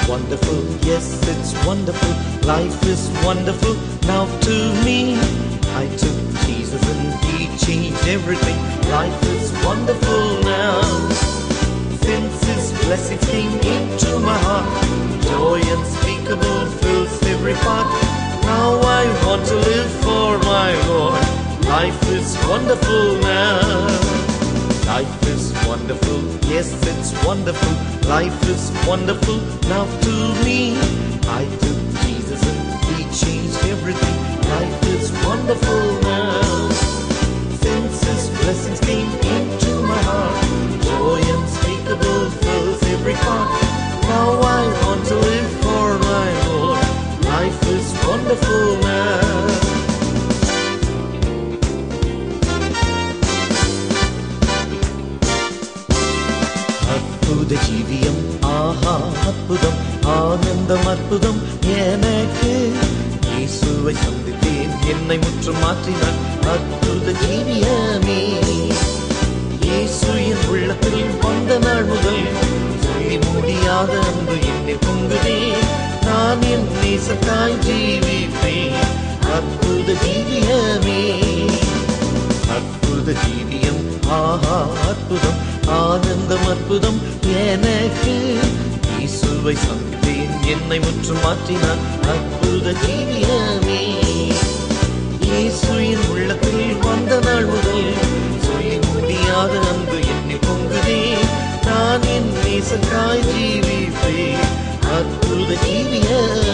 wonderful, yes, it's wonderful. Life is wonderful now to me. I took Jesus and He changed everything. Life is wonderful now. Since His blessings came into my heart, joy unspeakable fills every part. Now I want to live for my Lord. Life is wonderful now. Life is wonderful, yes, it's wonderful. Life is wonderful now to me. I took Jesus and He changed everything. Life is wonderful now. Since His blessings came into my heart, joy unspeakable fills every part. Now I want to live for my Lord. Life is wonderful now. அற்புத ஜீவியம், ஆஹா அற்புதம், ஆனந்தம் அற்புதம் எனக்கு. இயேசுவை சந்தித்தேன், என்னை முற்றும் மாற்றினார். அற்புத ஜீவியமே, இயேசு என் உள்ளத்தில் வந்த நாள் முதல் சொல்லி முடியாத அன்பு என்னை பொங்குதே. நான் என் நேசத்தாய் ஜீவிப்பேன். அற்புத ஜீவியமே, அற்புத ஜீவியம், ஆஹா அற்புதம், ஆனந்தம் அற்புதம் எனக்கு. இயேசுவை சந்தித்தேன், என்னை முற்றும் மாற்றினார். அற்புத ஜீவியமே, இயேசு என் உள்ளத்தில் வந்த நாள் முதல் சொல்லி முடியாத அன்பு என்னை பொங்குதே. நான் என் நேசத்தாய் ஜீவிப்பேன். அற்புத ஜீவியமே.